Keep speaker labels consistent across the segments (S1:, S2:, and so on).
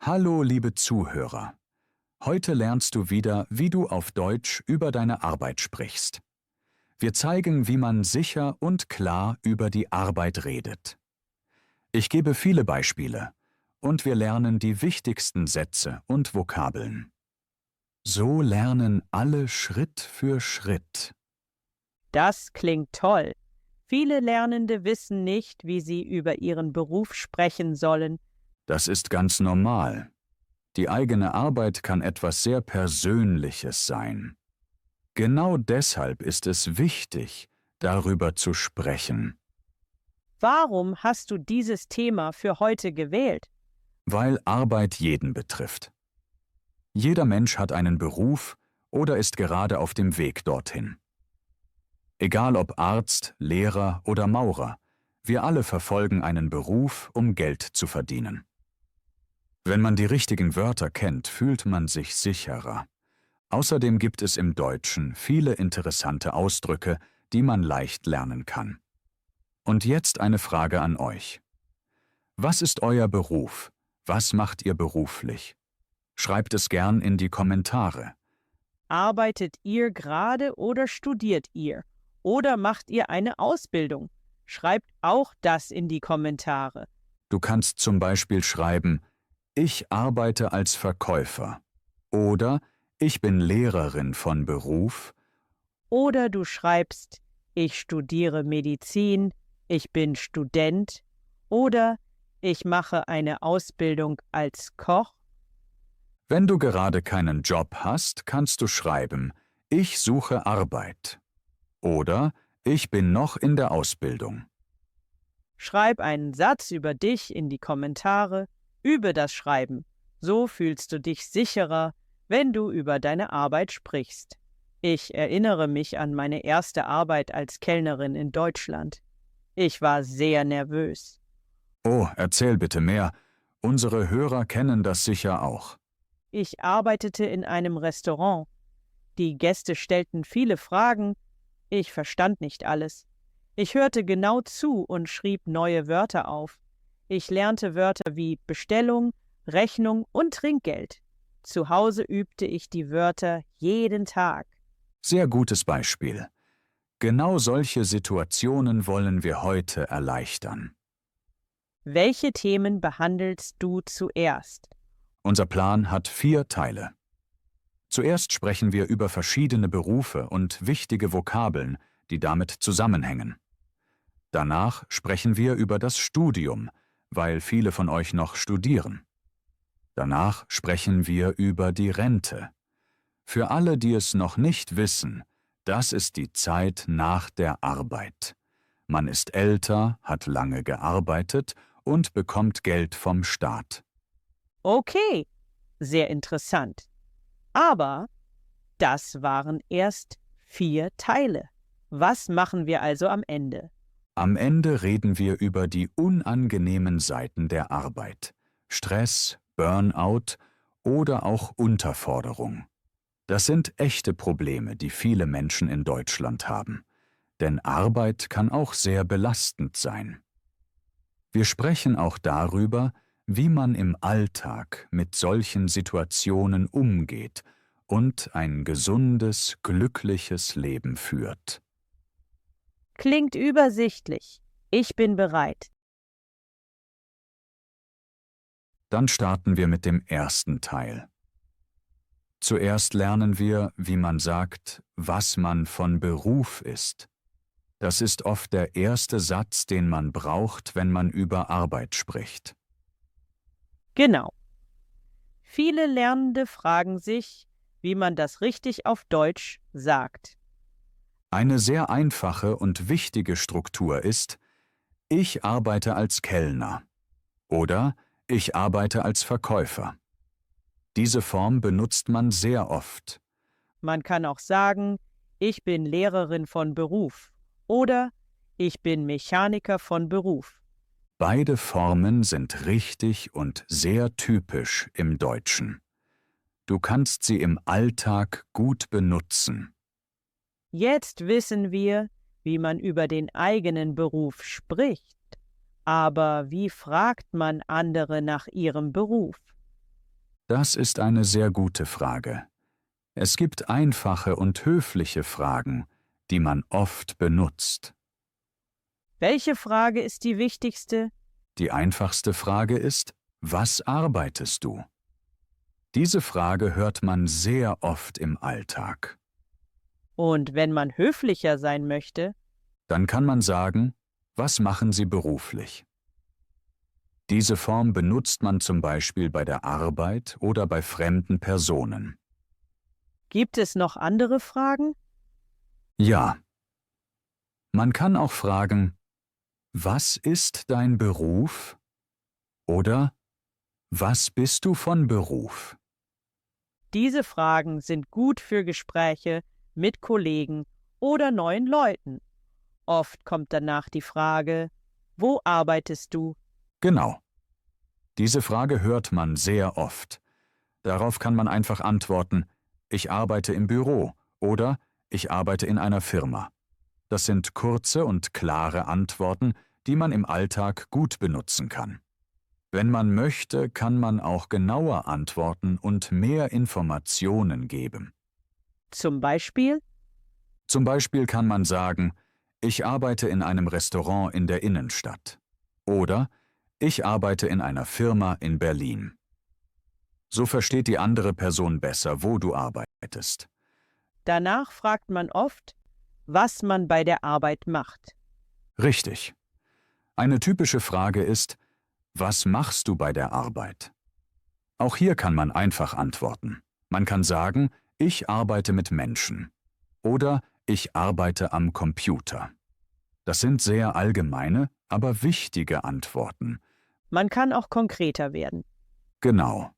S1: Hallo, liebe Zuhörer. Heute lernst du wieder, wie du auf Deutsch über deine Arbeit sprichst. Wir zeigen, wie man sicher und klar über die Arbeit redet. Ich gebe viele Beispiele und wir lernen die wichtigsten Sätze und Vokabeln. So lernen alle Schritt für Schritt.
S2: Das klingt toll. Viele Lernende wissen nicht, wie sie über ihren Beruf sprechen sollen.
S1: Das ist ganz normal. Die eigene Arbeit kann etwas sehr Persönliches sein. Genau deshalb ist es wichtig, darüber zu sprechen.
S2: Warum hast du dieses Thema für heute gewählt?
S1: Weil Arbeit jeden betrifft. Jeder Mensch hat einen Beruf oder ist gerade auf dem Weg dorthin. Egal ob Arzt, Lehrer oder Maurer, wir alle verfolgen einen Beruf, um Geld zu verdienen. Wenn man die richtigen Wörter kennt, fühlt man sich sicherer. Außerdem gibt es im Deutschen viele interessante Ausdrücke, die man leicht lernen kann. Und jetzt eine Frage an euch. Was ist euer Beruf? Was macht ihr beruflich? Schreibt es gern in die Kommentare.
S2: Arbeitet ihr gerade oder studiert ihr? Oder macht ihr eine Ausbildung? Schreibt auch das in die Kommentare.
S1: Du kannst zum Beispiel schreiben, ich arbeite als Verkäufer oder ich bin Lehrerin von Beruf.
S2: Oder du schreibst, ich studiere Medizin, ich bin Student. Oder ich mache eine Ausbildung als Koch.
S1: Wenn du gerade keinen Job hast, kannst du schreiben, ich suche Arbeit oder ich bin noch in der Ausbildung.
S2: Schreib einen Satz über dich in die Kommentare, übe das Schreiben. So fühlst du dich sicherer, wenn du über deine Arbeit sprichst. Ich erinnere mich an meine erste Arbeit als Kellnerin in Deutschland. Ich war sehr nervös.
S1: Oh, erzähl bitte mehr. Unsere Hörer kennen das sicher auch.
S2: Ich arbeitete in einem Restaurant. Die Gäste stellten viele Fragen. Ich verstand nicht alles. Ich hörte genau zu und schrieb neue Wörter auf. Ich lernte Wörter wie Bestellung, Rechnung und Trinkgeld. Zu Hause übte ich die Wörter jeden Tag.
S1: Sehr gutes Beispiel. Genau solche Situationen wollen wir heute erleichtern.
S2: Welche Themen behandelst du zuerst?
S1: Unser Plan hat 4 Teile. Zuerst sprechen wir über verschiedene Berufe und wichtige Vokabeln, die damit zusammenhängen. Danach sprechen wir über das Studium, weil viele von euch noch studieren. Danach sprechen wir über die Rente. Für alle, die es noch nicht wissen, das ist die Zeit nach der Arbeit. Man ist älter, hat lange gearbeitet und bekommt Geld vom Staat.
S2: Okay, sehr interessant. Aber das waren erst 4 Teile. Was machen wir also am Ende?
S1: Am Ende reden wir über die unangenehmen Seiten der Arbeit. Stress, Burnout oder auch Unterforderung. Das sind echte Probleme, die viele Menschen in Deutschland haben. Denn Arbeit kann auch sehr belastend sein. Wir sprechen auch darüber, wie man im Alltag mit solchen Situationen umgeht und ein gesundes, glückliches Leben führt.
S2: Klingt übersichtlich. Ich bin bereit.
S1: Dann starten wir mit dem ersten Teil. Zuerst lernen wir, wie man sagt, was man von Beruf ist. Das ist oft der erste Satz, den man braucht, wenn man über Arbeit spricht.
S2: Genau. Viele Lernende fragen sich, wie man das richtig auf Deutsch sagt.
S1: Eine sehr einfache und wichtige Struktur ist, ich arbeite als Kellner oder ich arbeite als Verkäufer. Diese Form benutzt man sehr oft.
S2: Man kann auch sagen, ich bin Lehrerin von Beruf oder ich bin Mechaniker von Beruf.
S1: Beide Formen sind richtig und sehr typisch im Deutschen. Du kannst sie im Alltag gut benutzen.
S2: Jetzt wissen wir, wie man über den eigenen Beruf spricht. Aber wie fragt man andere nach ihrem Beruf?
S1: Das ist eine sehr gute Frage. Es gibt einfache und höfliche Fragen, die man oft benutzt.
S2: Welche Frage ist die wichtigste?
S1: Die einfachste Frage ist, was arbeitest du? Diese Frage hört man sehr oft im Alltag.
S2: Und wenn man höflicher sein möchte,
S1: Dann kann man sagen, was machen Sie beruflich? Diese Form benutzt man zum Beispiel bei der Arbeit oder bei fremden Personen.
S2: gibt es noch andere Fragen?
S1: Ja, man kann auch fragen, was ist dein Beruf? Oder was bist du von Beruf?
S2: Diese Fragen sind gut für Gespräche mit Kollegen oder neuen Leuten. Oft kommt danach die Frage, wo arbeitest du?
S1: Genau. Diese Frage hört man sehr oft. Darauf kann man einfach antworten, ich arbeite im Büro oder ich arbeite in einer Firma. Das sind kurze und klare Antworten, die man im Alltag gut benutzen kann. Wenn man möchte, kann man auch genauer antworten und mehr Informationen geben.
S2: Zum Beispiel,
S1: Zum Beispiel kann man sagen, ich arbeite in einem Restaurant in der Innenstadt. Oder ich arbeite in einer Firma in Berlin. So versteht die andere Person besser, wo du arbeitest.
S2: danach fragt man oft, was man bei der Arbeit macht.
S1: Richtig. Eine typische Frage ist, was machst du bei der Arbeit? Auch hier kann man einfach antworten. Man kann sagen, ich arbeite mit Menschen. Oder ich arbeite am Computer. Das sind sehr allgemeine, aber wichtige Antworten.
S2: Man kann auch konkreter werden.
S1: Genau.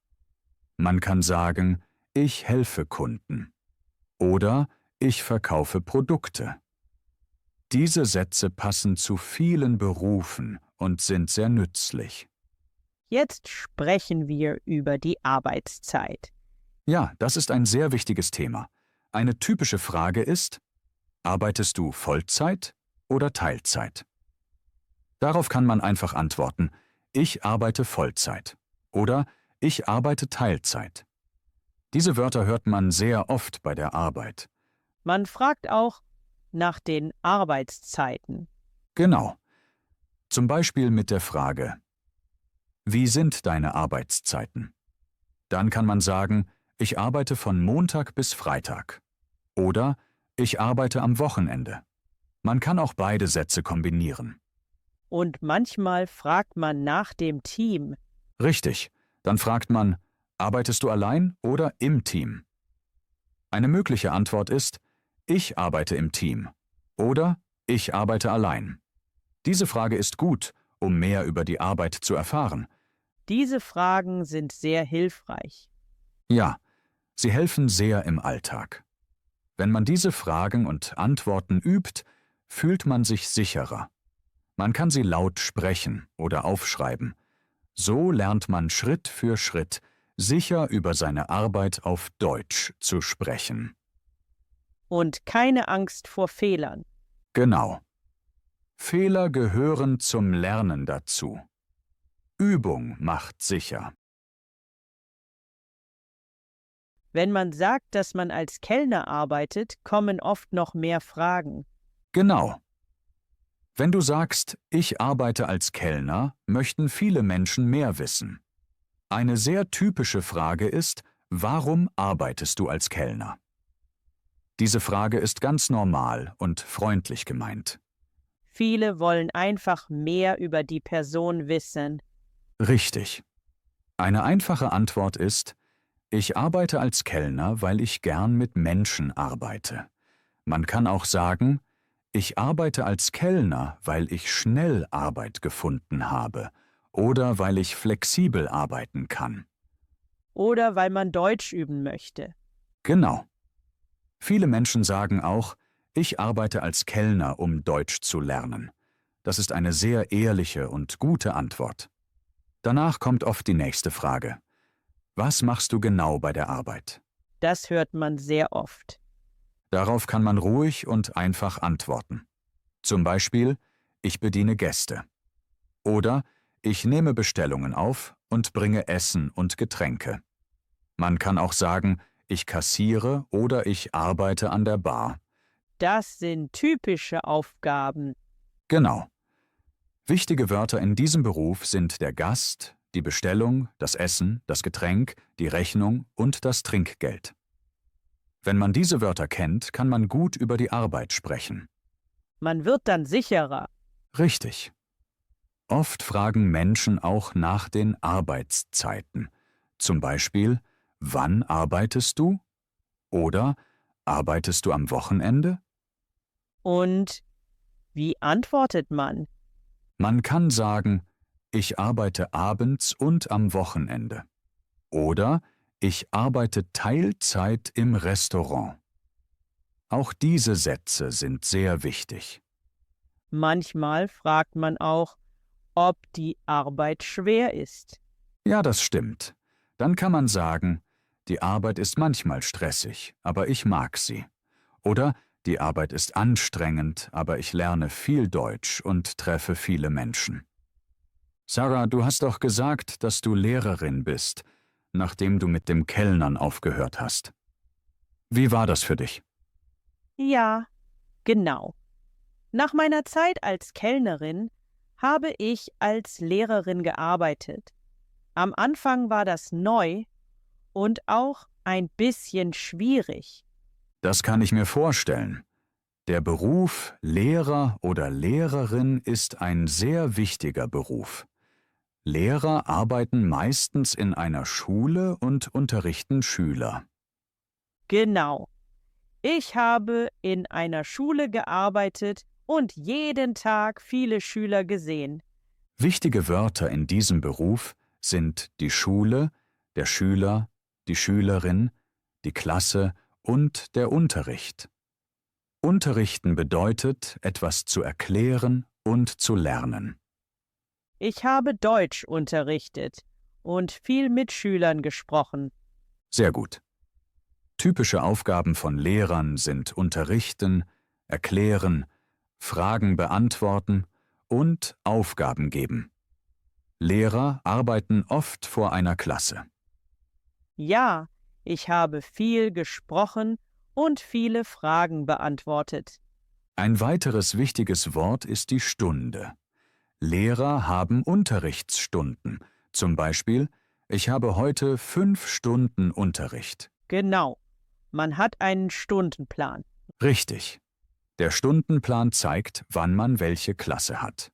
S1: Man kann sagen, ich helfe Kunden. Oder ich verkaufe Produkte. Diese Sätze passen zu vielen Berufen und sind sehr nützlich.
S2: Jetzt sprechen wir über die Arbeitszeit.
S1: Ja, das ist ein sehr wichtiges Thema. Eine typische Frage ist, arbeitest du Vollzeit oder Teilzeit? Darauf kann man einfach antworten, ich arbeite Vollzeit oder ich arbeite Teilzeit. Diese Wörter hört man sehr oft bei der Arbeit.
S2: Man fragt auch nach den Arbeitszeiten.
S1: Genau. Zum Beispiel mit der Frage, wie sind deine Arbeitszeiten? Dann kann man sagen, ich arbeite von Montag bis Freitag. Oder ich arbeite am Wochenende. Man kann auch beide Sätze kombinieren.
S2: Und manchmal fragt man nach dem Team.
S1: Richtig. Dann fragt man, arbeitest du allein oder im Team? Eine mögliche Antwort ist, ich arbeite im Team oder ich arbeite allein. Diese Frage ist gut, um mehr über die Arbeit zu erfahren.
S2: Diese Fragen sind sehr hilfreich.
S1: Ja, sie helfen sehr im Alltag. Wenn man diese Fragen und Antworten übt, fühlt man sich sicherer. Man kann sie laut sprechen oder aufschreiben. So lernt man Schritt für Schritt, sicher über seine Arbeit auf Deutsch zu sprechen.
S2: Und keine Angst vor Fehlern.
S1: Genau. Fehler gehören zum Lernen dazu. Übung macht sicher.
S2: Wenn man sagt, dass man als Kellner arbeitet, kommen oft noch mehr Fragen.
S1: Genau. Wenn du sagst, ich arbeite als Kellner, möchten viele Menschen mehr wissen. Eine sehr typische Frage ist, warum arbeitest du als Kellner? Diese Frage ist ganz normal und freundlich gemeint.
S2: Viele wollen einfach mehr über die Person wissen.
S1: Richtig. Eine einfache Antwort ist, ich arbeite als Kellner, weil ich gern mit Menschen arbeite. Man kann auch sagen, ich arbeite als Kellner, weil ich schnell Arbeit gefunden habe oder weil ich flexibel arbeiten kann.
S2: Oder weil man Deutsch üben möchte.
S1: Genau. Viele Menschen sagen auch, ich arbeite als Kellner, um Deutsch zu lernen. Das ist eine sehr ehrliche und gute Antwort. Danach kommt oft die nächste Frage. Was machst du genau bei der Arbeit?
S2: Das hört man sehr oft.
S1: Darauf kann man ruhig und einfach antworten. Zum Beispiel, ich bediene Gäste. Oder ich nehme Bestellungen auf und bringe Essen und Getränke. Man kann auch sagen, ich kassiere oder ich arbeite an der Bar.
S2: Das sind typische Aufgaben.
S1: Genau. Wichtige Wörter in diesem Beruf sind der Gast, die Bestellung, das Essen, das Getränk, die Rechnung und das Trinkgeld. Wenn man diese Wörter kennt, kann man gut über die Arbeit sprechen.
S2: Man wird dann sicherer.
S1: Richtig. Oft fragen Menschen auch nach den Arbeitszeiten. Zum Beispiel, wann arbeitest du? Oder arbeitest du am Wochenende?
S2: Und wie antwortet man?
S1: Man kann sagen, ich arbeite abends und am Wochenende. Oder ich arbeite Teilzeit im Restaurant. Auch diese Sätze sind sehr wichtig.
S2: Manchmal fragt man auch, ob die Arbeit schwer ist.
S1: Ja, das stimmt. Dann kann man sagen, die Arbeit ist manchmal stressig, aber ich mag sie. Oder die Arbeit ist anstrengend, aber ich lerne viel Deutsch und treffe viele Menschen. Sarah, du hast doch gesagt, dass du Lehrerin bist, nachdem du mit dem Kellnern aufgehört hast. Wie war das für dich?
S2: Ja, genau. Nach meiner Zeit als Kellnerin habe ich als Lehrerin gearbeitet. Am Anfang war das neu und auch ein bisschen schwierig.
S1: Das kann ich mir vorstellen. Der Beruf Lehrer oder Lehrerin ist ein sehr wichtiger Beruf. Lehrer arbeiten meistens in einer Schule und unterrichten Schüler.
S2: Genau. Ich habe in einer Schule gearbeitet und jeden Tag viele Schüler gesehen.
S1: Wichtige Wörter in diesem Beruf sind die Schule, der Schüler, die Schülerin, die Klasse und der Unterricht. Unterrichten bedeutet, etwas zu erklären und zu lernen.
S2: Ich habe Deutsch unterrichtet und viel mit Schülern gesprochen.
S1: Sehr gut. Typische Aufgaben von Lehrern sind Unterrichten, Erklären, Fragen beantworten und Aufgaben geben. Lehrer arbeiten oft vor einer Klasse.
S2: Ja, ich habe viel gesprochen und viele Fragen beantwortet.
S1: Ein weiteres wichtiges Wort ist die Stunde. Lehrer haben Unterrichtsstunden. Zum Beispiel, ich habe heute 5 Stunden Unterricht.
S2: Genau. Man hat einen Stundenplan.
S1: Richtig. Der Stundenplan zeigt, wann man welche Klasse hat.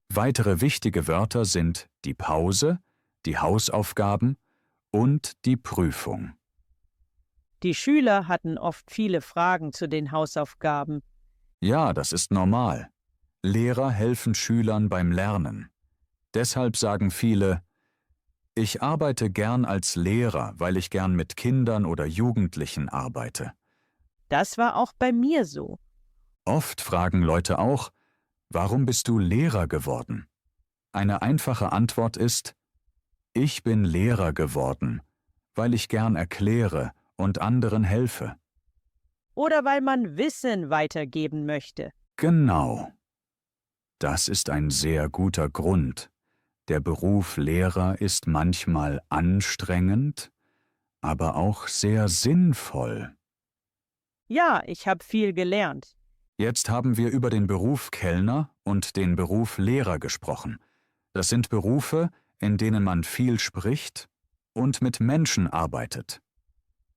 S1: Weitere wichtige Wörter sind die Pause, die Hausaufgaben und die Prüfung.
S2: Die Schüler hatten oft viele Fragen zu den Hausaufgaben.
S1: Ja, das ist normal. Lehrer helfen Schülern beim Lernen. Deshalb sagen viele, ich arbeite gern als Lehrer, weil ich gern mit Kindern oder Jugendlichen arbeite.
S2: Das war auch bei mir so.
S1: Oft fragen Leute auch, warum bist du Lehrer geworden? Eine einfache Antwort ist, ich bin Lehrer geworden, weil ich gern erkläre und anderen helfe.
S2: Oder weil man Wissen weitergeben möchte.
S1: Genau. Das ist ein sehr guter Grund. Der Beruf Lehrer ist manchmal anstrengend, aber auch sehr sinnvoll.
S2: Ja, ich habe viel gelernt.
S1: Jetzt haben wir über den Beruf Kellner und den Beruf Lehrer gesprochen. Das sind Berufe, in denen man viel spricht und mit Menschen arbeitet.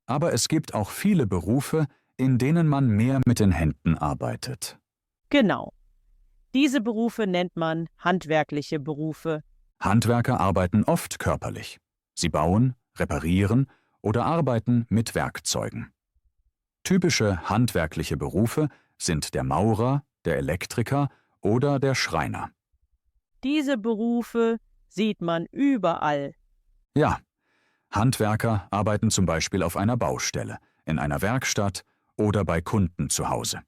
S1: Aber es gibt auch viele Berufe, in denen man mehr mit den Händen arbeitet.
S2: Genau. Diese Berufe nennt man handwerkliche Berufe.
S1: Handwerker arbeiten oft körperlich. Sie bauen, reparieren oder arbeiten mit Werkzeugen. Typische handwerkliche Berufe sind der Maurer, der Elektriker oder der Schreiner.
S2: Diese Berufe sieht man überall.
S1: Ja, Handwerker arbeiten zum Beispiel auf einer Baustelle, in einer Werkstatt oder bei Kunden zu Hause.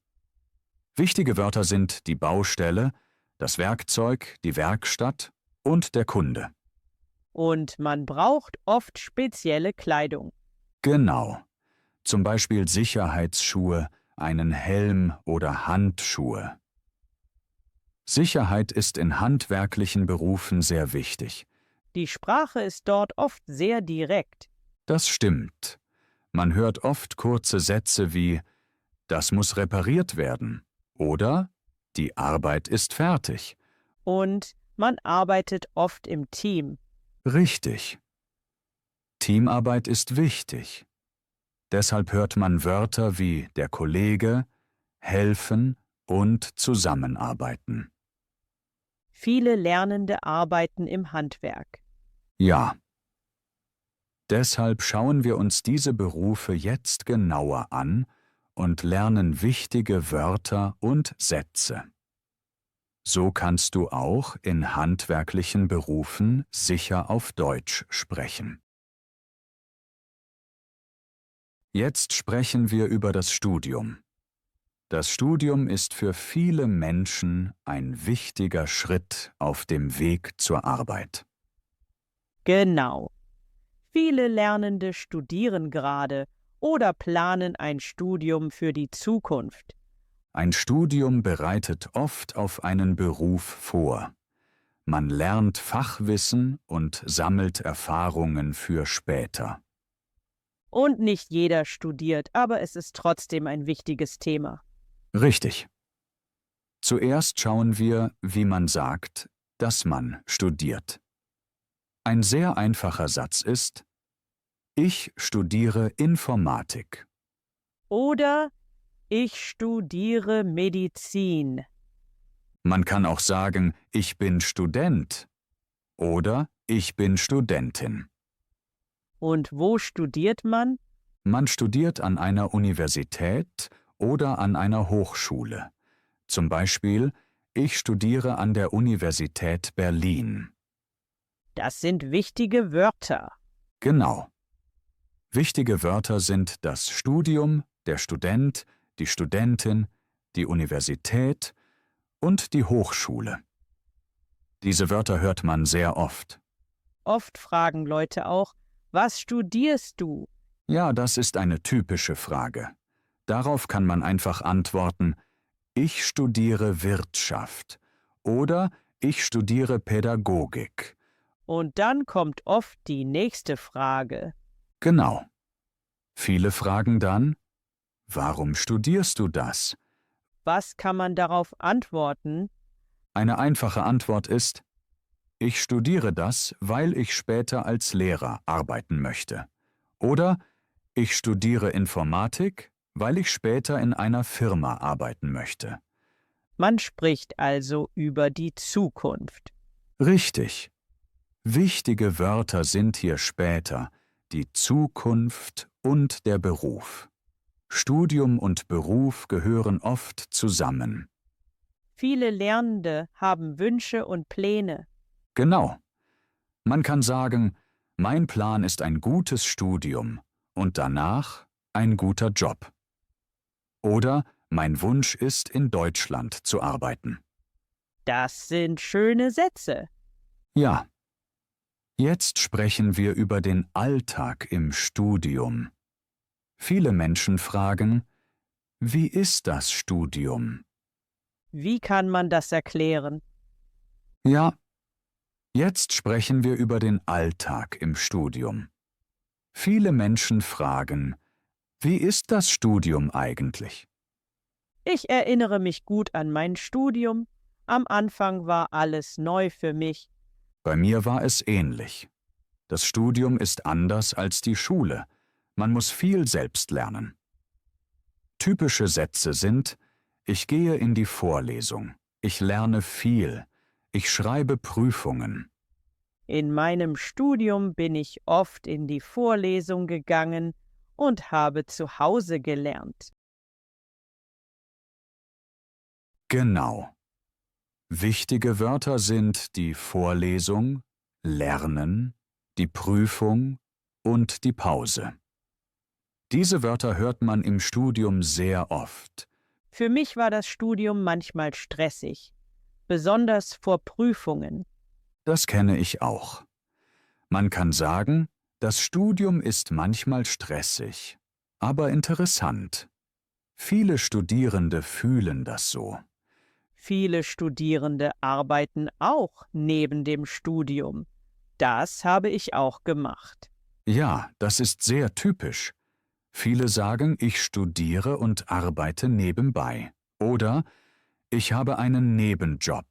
S1: Wichtige Wörter sind die Baustelle, das Werkzeug, die Werkstatt und der Kunde.
S2: Und man braucht oft spezielle Kleidung.
S1: Genau. Zum Beispiel Sicherheitsschuhe, einen Helm oder Handschuhe. Sicherheit ist in handwerklichen Berufen sehr wichtig.
S2: Die Sprache ist dort oft sehr direkt.
S1: Das stimmt. Man hört oft kurze Sätze wie „Das muss repariert werden" oder „Die Arbeit ist fertig".
S2: Und man arbeitet oft im Team.
S1: Richtig. Teamarbeit ist wichtig. Deshalb hört man Wörter wie der Kollege, helfen und zusammenarbeiten.
S2: Viele Lernende arbeiten im Handwerk.
S1: Ja. Deshalb schauen wir uns diese Berufe jetzt genauer an und lernen wichtige Wörter und Sätze. So kannst du auch in handwerklichen Berufen sicher auf Deutsch sprechen. Jetzt sprechen wir über das Studium. Das Studium ist für viele Menschen ein wichtiger Schritt auf dem Weg zur Arbeit.
S2: Genau. Viele Lernende studieren gerade oder planen ein Studium für die Zukunft.
S1: Ein Studium bereitet oft auf einen Beruf vor. Man lernt Fachwissen und sammelt Erfahrungen für später.
S2: Und nicht jeder studiert, aber es ist trotzdem ein wichtiges Thema.
S1: Richtig. Zuerst schauen wir, wie man sagt, dass man studiert. Ein sehr einfacher Satz ist: Ich studiere Informatik.
S2: Oder ich studiere Medizin.
S1: Man kann auch sagen, ich bin Student oder ich bin Studentin.
S2: Und wo studiert man?
S1: Man studiert an einer Universität oder an einer Hochschule. Zum Beispiel, ich studiere an der Universität Berlin.
S2: Das sind wichtige Wörter.
S1: Genau. Wichtige Wörter sind das Studium, der Student, die Studentin, die Universität und die Hochschule. Diese Wörter hört man sehr oft.
S2: Oft fragen Leute auch, was studierst du?
S1: Ja, das ist eine typische Frage. Darauf kann man einfach antworten: Ich studiere Wirtschaft oder ich studiere Pädagogik.
S2: Und dann kommt oft die nächste Frage.
S1: Genau. Viele fragen dann: Warum studierst du das?
S2: Was kann man darauf antworten?
S1: Eine einfache Antwort ist: Ich studiere das, weil ich später als Lehrer arbeiten möchte. Oder ich studiere Informatik, weil ich später in einer Firma arbeiten möchte.
S2: Man spricht also über die Zukunft.
S1: Richtig. Wichtige Wörter sind hier später die Zukunft und der Beruf. Studium und Beruf gehören oft zusammen.
S2: Viele Lernende haben Wünsche und Pläne.
S1: Genau. Man kann sagen, mein Plan ist ein gutes Studium und danach ein guter Job. Oder mein Wunsch ist, in Deutschland zu arbeiten.
S2: Das sind schöne Sätze.
S1: Ja. Jetzt sprechen wir über den Alltag im Studium. Viele Menschen fragen: Wie ist das Studium?
S2: Wie kann man das erklären?
S1: Ja, jetzt sprechen wir über den Alltag im Studium. Viele Menschen fragen: Wie ist das Studium eigentlich?
S2: Ich erinnere mich gut an mein Studium. Am Anfang war alles neu für mich.
S1: Bei mir war es ähnlich. Das Studium ist anders als die Schule. Man muss viel selbst lernen. Typische Sätze sind: Ich gehe in die Vorlesung. Ich lerne viel. Ich schreibe Prüfungen.
S2: In meinem Studium bin ich oft in die Vorlesung gegangen und habe zu Hause gelernt.
S1: Genau. Wichtige Wörter sind die Vorlesung, Lernen, die Prüfung und die Pause. Diese Wörter hört man im Studium sehr oft.
S2: Für mich war das Studium manchmal stressig, besonders vor Prüfungen.
S1: Das kenne ich auch. Man kann sagen, das Studium ist manchmal stressig, aber interessant. Viele Studierende fühlen das so.
S2: Viele Studierende arbeiten auch neben dem Studium. Das habe ich auch gemacht.
S1: Ja, das ist sehr typisch. Viele sagen, ich studiere und arbeite nebenbei. Oder ich habe einen Nebenjob.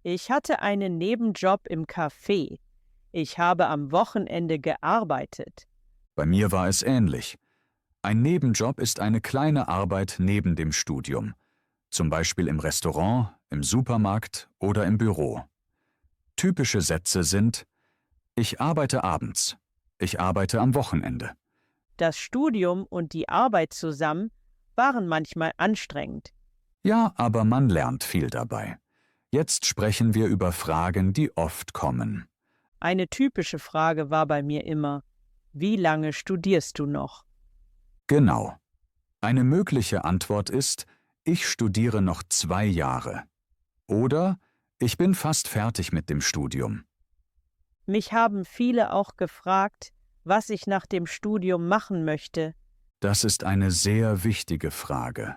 S2: Ich hatte einen Nebenjob im Café. Ich habe am Wochenende gearbeitet.
S1: Bei mir war es ähnlich. Ein Nebenjob ist eine kleine Arbeit neben dem Studium, zum Beispiel im Restaurant, im Supermarkt oder im Büro. Typische Sätze sind: Ich arbeite abends. Ich arbeite am Wochenende.
S2: Das Studium und die Arbeit zusammen waren manchmal anstrengend.
S1: Ja, aber man lernt viel dabei. Jetzt sprechen wir über Fragen, die oft kommen.
S2: Eine typische Frage war bei mir immer: Wie lange studierst du noch?
S1: Genau. Eine mögliche Antwort ist: Ich studiere noch 2 Jahre. Oder: Ich bin fast fertig mit dem Studium.
S2: Mich haben viele auch gefragt, was ich nach dem Studium machen möchte.
S1: Das ist eine sehr wichtige Frage.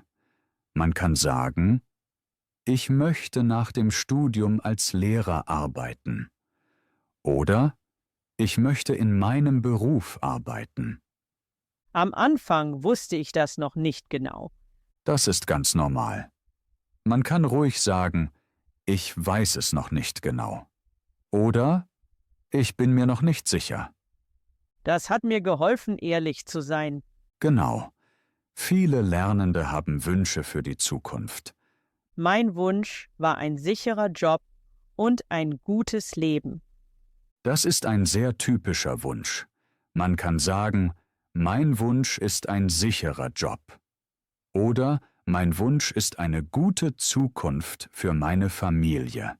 S1: Man kann sagen: Ich möchte nach dem Studium als Lehrer arbeiten. Oder: Ich möchte in meinem Beruf arbeiten.
S2: Am Anfang wusste ich das noch nicht genau.
S1: Das ist ganz normal. Man kann ruhig sagen: Ich weiß es noch nicht genau. Oder: Ich bin mir noch nicht sicher.
S2: Das hat mir geholfen, ehrlich zu sein.
S1: Genau. Viele Lernende haben Wünsche für die Zukunft.
S2: Mein Wunsch war ein sicherer Job und ein gutes Leben.
S1: Das ist ein sehr typischer Wunsch. Man kann sagen: Mein Wunsch ist ein sicherer Job. Oder: Mein Wunsch ist eine gute Zukunft für meine Familie.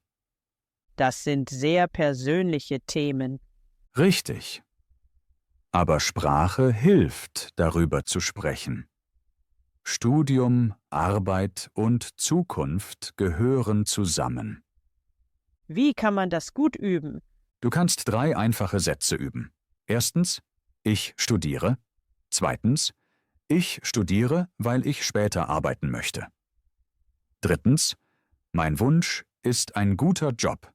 S2: Das sind sehr persönliche Themen.
S1: Richtig. Aber Sprache hilft, darüber zu sprechen. Studium, Arbeit und Zukunft gehören zusammen.
S2: Wie kann man das gut üben?
S1: Du kannst 3 einfache Sätze üben. Erstens: Ich studiere. Zweitens: Ich studiere, weil ich später arbeiten möchte. Drittens: Mein Wunsch ist ein guter Job.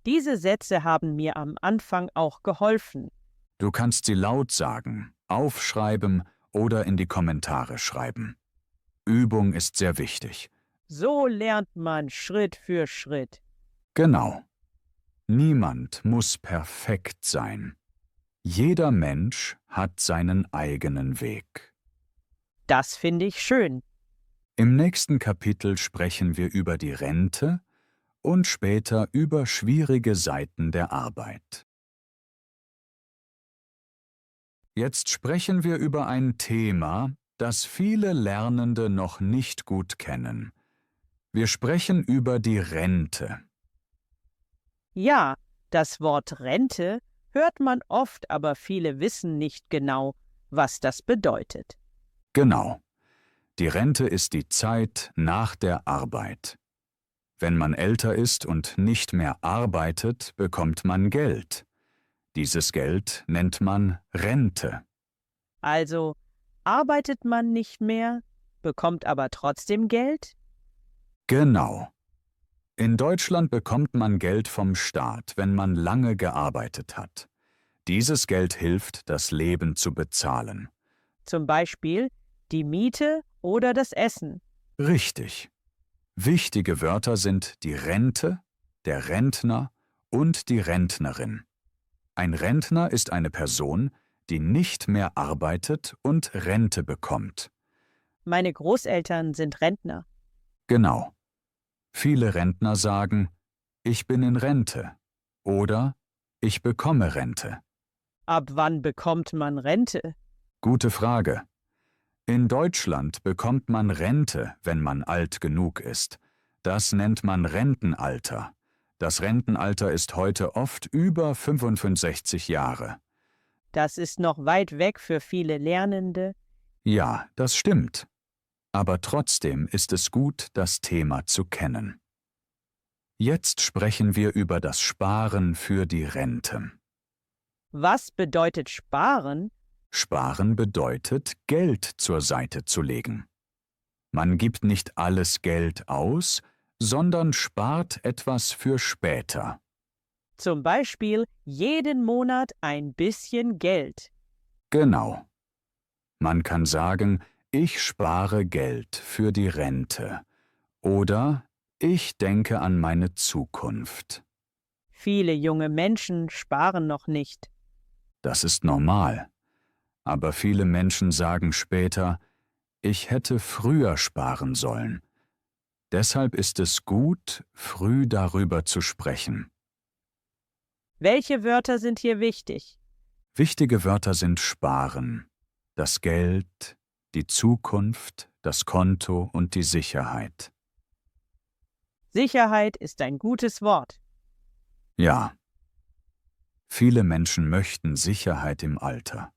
S2: Diese Sätze haben mir am Anfang auch geholfen.
S1: Du kannst sie laut sagen, aufschreiben oder in die Kommentare schreiben. Übung ist sehr wichtig.
S2: So lernt man Schritt für Schritt.
S1: Genau. Niemand muss perfekt sein. Jeder Mensch hat seinen eigenen Weg.
S2: Das finde ich schön.
S1: Im nächsten Kapitel sprechen wir über die Rente und später über schwierige Seiten der Arbeit. Jetzt sprechen wir über ein Thema, das viele Lernende noch nicht gut kennen. Wir sprechen über die Rente.
S2: Ja, das Wort Rente hört man oft, aber viele wissen nicht genau, was das bedeutet.
S1: Genau. Die Rente ist die Zeit nach der Arbeit. Wenn man älter ist und nicht mehr arbeitet, bekommt man Geld. Dieses Geld nennt man Rente.
S2: Also arbeitet man nicht mehr, bekommt aber trotzdem Geld?
S1: Genau. In Deutschland bekommt man Geld vom Staat, wenn man lange gearbeitet hat. Dieses Geld hilft, das Leben zu bezahlen.
S2: Zum Beispiel die Miete oder das Essen.
S1: Richtig. Wichtige Wörter sind die Rente, der Rentner und die Rentnerin. Ein Rentner ist eine Person, die nicht mehr arbeitet und Rente bekommt.
S2: Meine Großeltern sind Rentner.
S1: Genau. Viele Rentner sagen: Ich bin in Rente oder ich bekomme Rente.
S2: Ab wann bekommt man Rente?
S1: Gute Frage. In Deutschland bekommt man Rente, wenn man alt genug ist. Das nennt man Rentenalter. Das Rentenalter ist heute oft über 65 Jahre.
S2: Das ist noch weit weg für viele Lernende.
S1: Ja, das stimmt. Aber trotzdem ist es gut, das Thema zu kennen. Jetzt sprechen wir über das Sparen für die Rente.
S2: Was bedeutet sparen?
S1: Sparen bedeutet, Geld zur Seite zu legen. Man gibt nicht alles Geld aus, sondern spart etwas für später.
S2: Zum Beispiel jeden Monat ein bisschen Geld.
S1: Genau. Man kann sagen, ich spare Geld für die Rente oder ich denke an meine Zukunft.
S2: Viele junge Menschen sparen noch nicht.
S1: Das ist normal. Aber viele Menschen sagen später, ich hätte früher sparen sollen. Deshalb ist es gut, früh darüber zu sprechen.
S2: Welche Wörter sind hier wichtig?
S1: Wichtige Wörter sind sparen, das Geld, die Zukunft, das Konto und die Sicherheit.
S2: Sicherheit ist ein gutes Wort.
S1: Ja, viele Menschen möchten Sicherheit im Alter.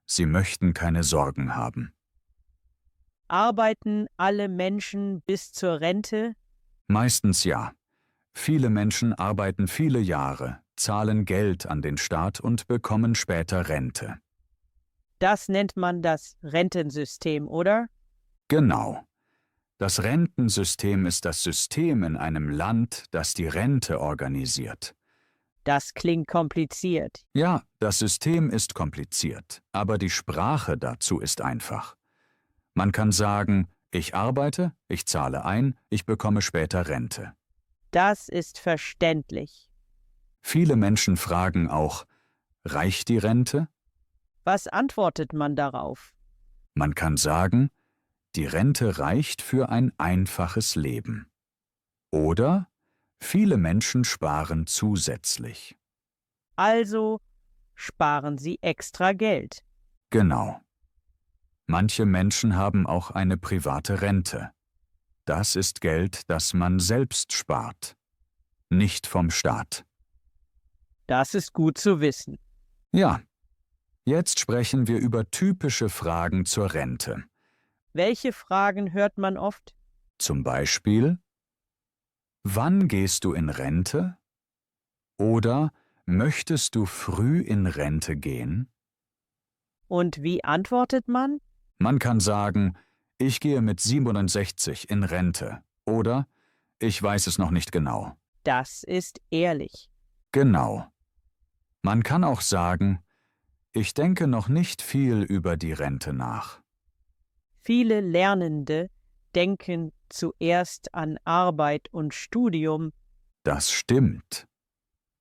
S1: Sie möchten keine Sorgen haben.
S2: Arbeiten alle Menschen bis zur Rente?
S1: Meistens ja. Viele Menschen arbeiten viele Jahre, zahlen Geld an den Staat und bekommen später Rente.
S2: Das nennt man das Rentensystem, oder?
S1: Genau. Das Rentensystem ist das System in einem Land, das die Rente organisiert.
S2: Das klingt kompliziert.
S1: Ja, das System ist kompliziert, aber die Sprache dazu ist einfach. Man kann sagen, ich arbeite, ich zahle ein, ich bekomme später Rente.
S2: Das ist verständlich.
S1: Viele Menschen fragen auch, reicht die Rente?
S2: Was antwortet man darauf?
S1: Man kann sagen, die Rente reicht für ein einfaches Leben. Oder viele Menschen sparen zusätzlich.
S2: Also sparen sie extra Geld.
S1: Genau. Manche Menschen haben auch eine private Rente. Das ist Geld, das man selbst spart, nicht vom Staat.
S2: Das ist gut zu wissen.
S1: Ja, jetzt sprechen wir über typische Fragen zur Rente.
S2: Welche Fragen hört man oft?
S1: Zum Beispiel, wann gehst du in Rente? Oder möchtest du früh in Rente gehen?
S2: Und wie antwortet man?
S1: Man kann sagen, ich gehe mit 67 in Rente. Oder ich weiß es noch nicht genau.
S2: Das ist ehrlich.
S1: Genau. Man kann auch sagen, ich denke noch nicht viel über die Rente nach.
S2: Viele Lernende denken zuerst an Arbeit und Studium.
S1: Das stimmt.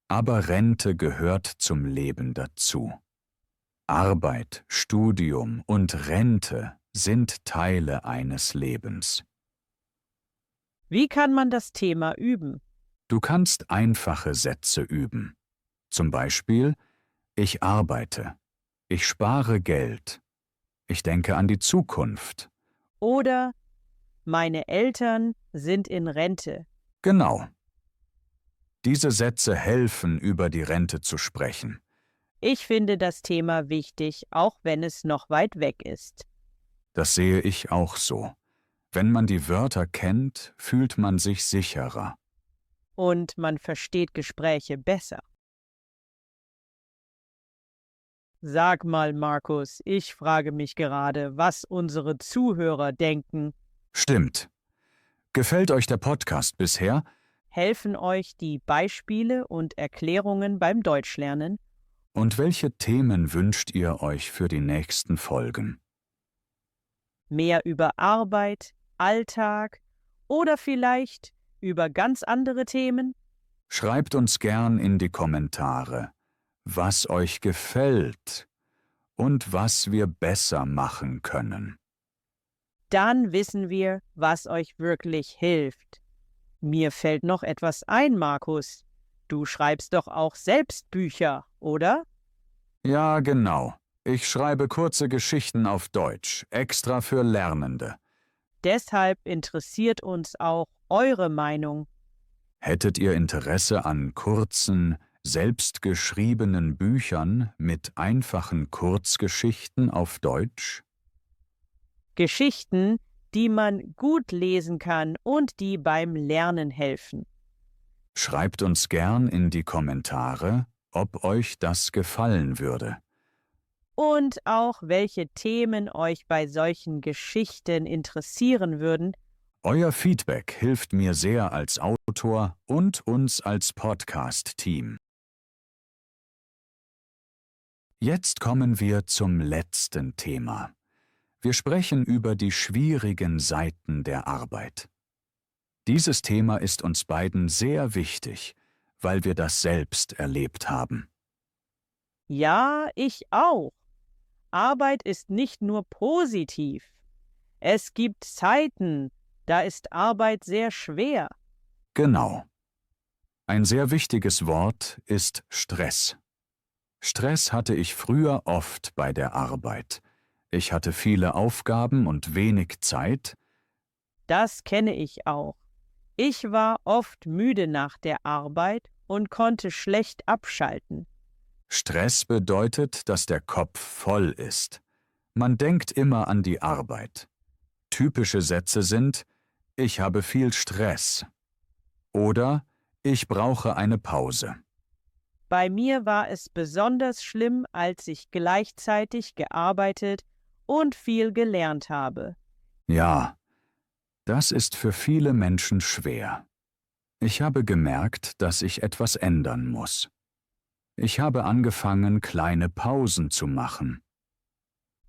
S1: Aber Rente gehört zum Leben dazu. Arbeit, Studium und Rente sind Teile eines Lebens.
S2: Wie kann man das Thema üben?
S1: Du kannst einfache Sätze üben. Zum Beispiel, ich arbeite, ich spare Geld, ich denke an die Zukunft.
S2: Oder meine Eltern sind in Rente.
S1: Genau. Diese Sätze helfen, über die Rente zu sprechen.
S2: Ich finde das Thema wichtig, auch wenn es noch weit weg ist.
S1: Das sehe ich auch so. Wenn man die Wörter kennt, fühlt man sich sicherer.
S2: Und man versteht Gespräche besser. Sag mal, Markus, ich frage mich gerade, was unsere Zuhörer denken.
S1: Stimmt. Gefällt euch der Podcast bisher?
S2: Helfen euch die Beispiele und Erklärungen beim Deutschlernen?
S1: Und welche Themen wünscht ihr euch für die nächsten Folgen?
S2: Mehr über Arbeit, Alltag oder vielleicht über ganz andere Themen?
S1: Schreibt uns gern in die Kommentare, was euch gefällt und was wir besser machen können.
S2: Dann wissen wir, was euch wirklich hilft. Mir fällt noch etwas ein, Markus. Du schreibst doch auch selbst Bücher, oder?
S1: Ja, genau. Ich schreibe kurze Geschichten auf Deutsch, extra für Lernende.
S2: Deshalb interessiert uns auch eure Meinung.
S1: Hättet ihr Interesse an kurzen, selbstgeschriebenen Büchern mit einfachen Kurzgeschichten auf Deutsch?
S2: Geschichten, die man gut lesen kann und die beim Lernen helfen.
S1: Schreibt uns gern in die Kommentare, ob euch das gefallen würde.
S2: Und auch welche Themen euch bei solchen Geschichten interessieren würden.
S1: Euer Feedback hilft mir sehr als Autor und uns als Podcast-Team. Jetzt kommen wir zum letzten Thema. Wir sprechen über die schwierigen Seiten der Arbeit. Dieses Thema ist uns beiden sehr wichtig, weil wir das selbst erlebt haben.
S2: Ja, ich auch. Arbeit ist nicht nur positiv. Es gibt Zeiten, da ist Arbeit sehr schwer.
S1: Genau. Ein sehr wichtiges Wort ist Stress. Stress hatte ich früher oft bei der Arbeit. Ich hatte viele Aufgaben und wenig Zeit.
S2: Das kenne ich auch. Ich war oft müde nach der Arbeit und konnte schlecht abschalten.
S1: Stress bedeutet, dass der Kopf voll ist. Man denkt immer an die Arbeit. Typische Sätze sind: Ich habe viel Stress oder ich brauche eine Pause.
S2: Bei mir war es besonders schlimm, als ich gleichzeitig gearbeitet und viel gelernt habe.
S1: Ja, das ist für viele Menschen schwer. Ich habe gemerkt, dass ich etwas ändern muss. Ich habe angefangen, kleine Pausen zu machen.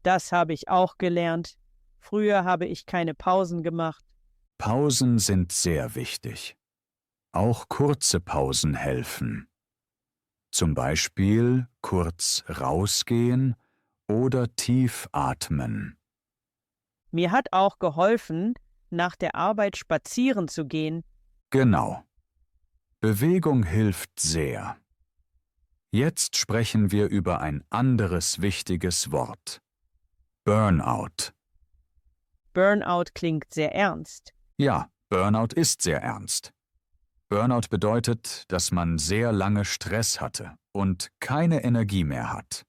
S2: Das habe ich auch gelernt. Früher habe ich keine Pausen gemacht.
S1: Pausen sind sehr wichtig. Auch kurze Pausen helfen. Zum Beispiel kurz rausgehen oder tief atmen.
S2: Mir hat auch geholfen, nach der Arbeit spazieren zu gehen.
S1: Genau. Bewegung hilft sehr. Jetzt sprechen wir über ein anderes wichtiges Wort. Burnout.
S2: Burnout klingt sehr ernst.
S1: Ja, Burnout ist sehr ernst. Burnout bedeutet, dass man sehr lange Stress hatte und keine Energie mehr hat.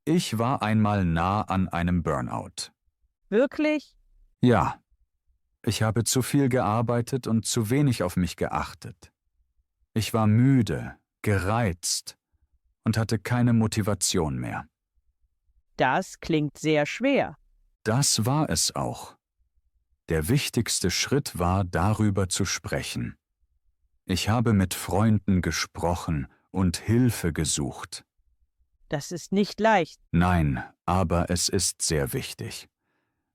S1: Ich war einmal nah an einem Burnout.
S2: Wirklich?
S1: Ja, ich habe zu viel gearbeitet und zu wenig auf mich geachtet. Ich war müde, gereizt und hatte keine Motivation mehr.
S2: Das klingt sehr schwer.
S1: Das war es auch. Der wichtigste Schritt war, darüber zu sprechen. Ich habe mit Freunden gesprochen und Hilfe gesucht.
S2: Das ist nicht leicht.
S1: Nein, aber es ist sehr wichtig.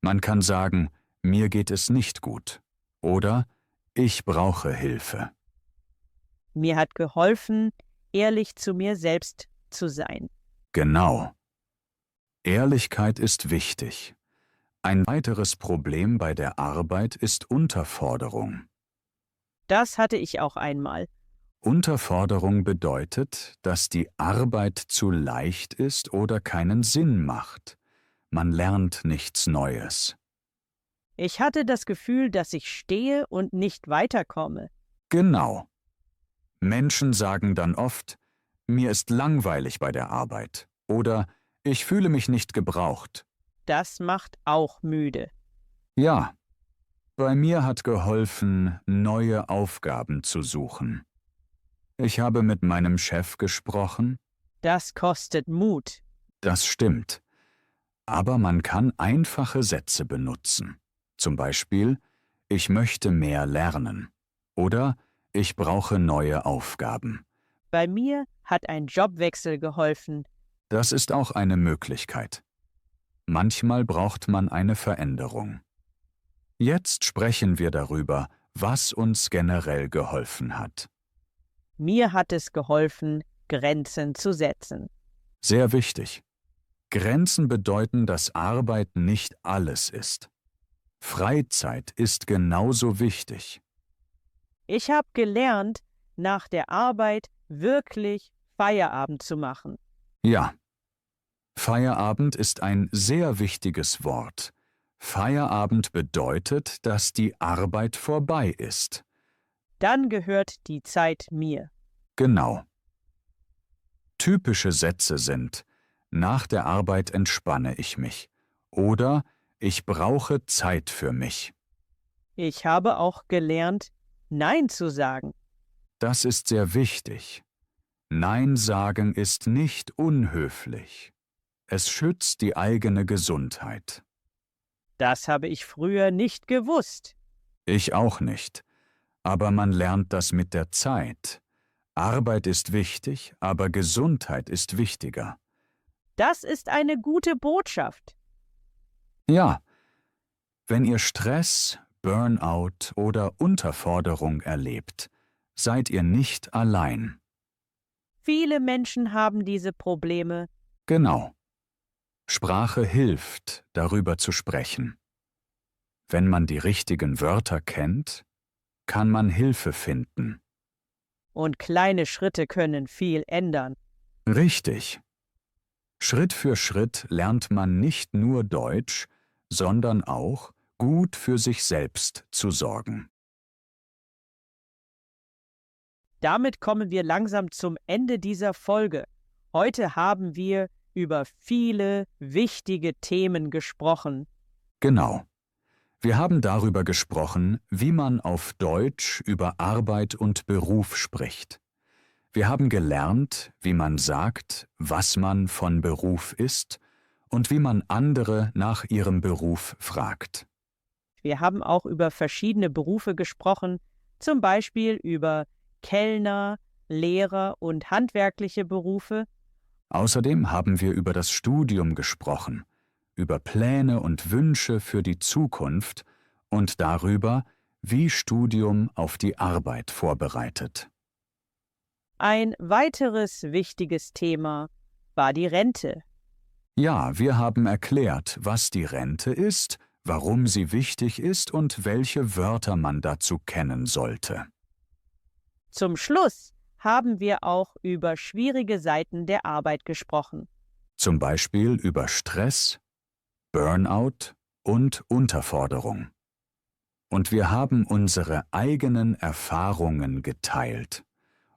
S1: Man kann sagen, mir geht es nicht gut oder ich brauche Hilfe.
S2: Mir hat geholfen, ehrlich zu mir selbst zu sein.
S1: Genau. Ehrlichkeit ist wichtig. Ein weiteres Problem bei der Arbeit ist Unterforderung.
S2: Das hatte ich auch einmal.
S1: Unterforderung bedeutet, dass die Arbeit zu leicht ist oder keinen Sinn macht. Man lernt nichts Neues.
S2: Ich hatte das Gefühl, dass ich stehe und nicht weiterkomme.
S1: Genau. Menschen sagen dann oft, mir ist langweilig bei der Arbeit oder ich fühle mich nicht gebraucht.
S2: Das macht auch müde.
S1: Ja, bei mir hat geholfen, neue Aufgaben zu suchen. Ich habe mit meinem Chef gesprochen.
S2: Das kostet Mut.
S1: Das stimmt. Aber man kann einfache Sätze benutzen. Zum Beispiel, ich möchte mehr lernen. Oder ich brauche neue Aufgaben.
S2: Bei mir hat ein Jobwechsel geholfen.
S1: Das ist auch eine Möglichkeit. Manchmal braucht man eine Veränderung. Jetzt sprechen wir darüber, was uns generell geholfen hat.
S2: Mir hat es geholfen, Grenzen zu setzen.
S1: Sehr wichtig. Grenzen bedeuten, dass Arbeit nicht alles ist. Freizeit ist genauso wichtig.
S2: Ich habe gelernt, nach der Arbeit wirklich Feierabend zu machen.
S1: Ja. Feierabend ist ein sehr wichtiges Wort. Feierabend bedeutet, dass die Arbeit vorbei ist.
S2: Dann gehört die Zeit mir.
S1: Genau. Typische Sätze sind: Nach der Arbeit entspanne ich mich oder ich brauche Zeit für mich.
S2: Ich habe auch gelernt, Nein zu sagen.
S1: Das ist sehr wichtig. Nein sagen ist nicht unhöflich. Es schützt die eigene Gesundheit.
S2: Das habe ich früher nicht gewusst.
S1: Ich auch nicht. Aber man lernt das mit der Zeit. Arbeit ist wichtig, aber Gesundheit ist wichtiger.
S2: Das ist eine gute Botschaft.
S1: Ja, wenn ihr Stress, Burnout oder Unterforderung erlebt, seid ihr nicht allein.
S2: Viele Menschen haben diese Probleme.
S1: Genau. Sprache hilft, darüber zu sprechen. Wenn man die richtigen Wörter kennt, kann man Hilfe finden.
S2: Und kleine Schritte können viel ändern.
S1: Richtig. Schritt für Schritt lernt man nicht nur Deutsch, sondern auch, gut für sich selbst zu sorgen.
S2: Damit kommen wir langsam zum Ende dieser Folge. Heute haben wir über viele wichtige Themen gesprochen.
S1: Genau. Wir haben darüber gesprochen, wie man auf Deutsch über Arbeit und Beruf spricht. Wir haben gelernt, wie man sagt, was man von Beruf ist und wie man andere nach ihrem Beruf fragt.
S2: Wir haben auch über verschiedene Berufe gesprochen, zum Beispiel über Kellner, Lehrer und handwerkliche Berufe.
S1: Außerdem haben wir über das Studium gesprochen, über Pläne und Wünsche für die Zukunft und darüber, wie Studium auf die Arbeit vorbereitet.
S2: Ein weiteres wichtiges Thema war die Rente.
S1: Ja, wir haben erklärt, was die Rente ist, warum sie wichtig ist und welche Wörter man dazu kennen sollte.
S2: Zum Schluss haben wir auch über schwierige Seiten der Arbeit gesprochen.
S1: Zum Beispiel über Stress, Burnout und Unterforderung. Und wir haben unsere eigenen Erfahrungen geteilt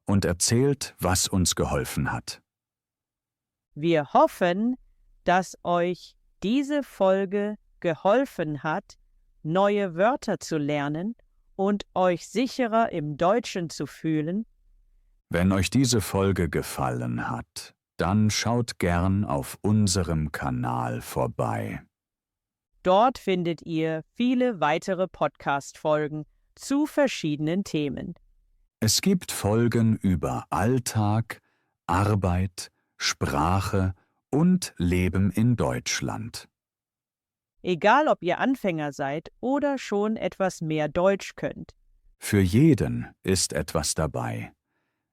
S1: und erzählt, was uns geholfen hat.
S2: Wir hoffen, dass euch diese Folge geholfen hat, neue Wörter zu lernen und euch sicherer im Deutschen zu fühlen.
S1: Wenn euch diese Folge gefallen hat, dann schaut gern auf unserem Kanal vorbei.
S2: Dort findet ihr viele weitere Podcast-Folgen zu verschiedenen Themen.
S1: Es gibt Folgen über Alltag, Arbeit, Sprache und Leben in Deutschland.
S2: Egal, ob ihr Anfänger seid oder schon etwas mehr Deutsch könnt.
S1: Für jeden ist etwas dabei.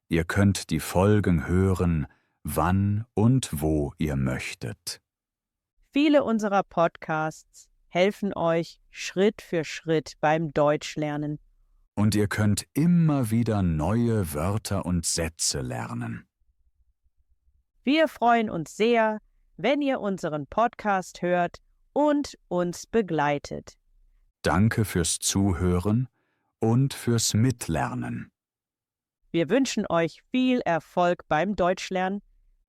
S1: Ihr könnt die Folgen hören, wann und wo ihr möchtet.
S2: Viele unserer Podcasts helfen euch Schritt für Schritt beim Deutschlernen.
S1: Und ihr könnt immer wieder neue Wörter und Sätze lernen.
S2: Wir freuen uns sehr, wenn ihr unseren Podcast hört und uns begleitet.
S1: Danke fürs Zuhören und fürs Mitlernen.
S2: Wir wünschen euch viel Erfolg beim Deutschlernen.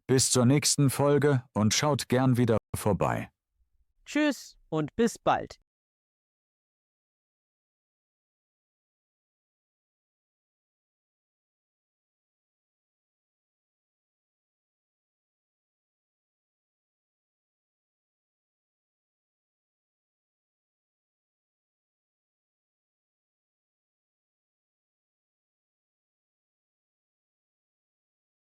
S1: Bis zur nächsten Folge und schaut gern wieder vorbei.
S2: Tschüss und bis bald.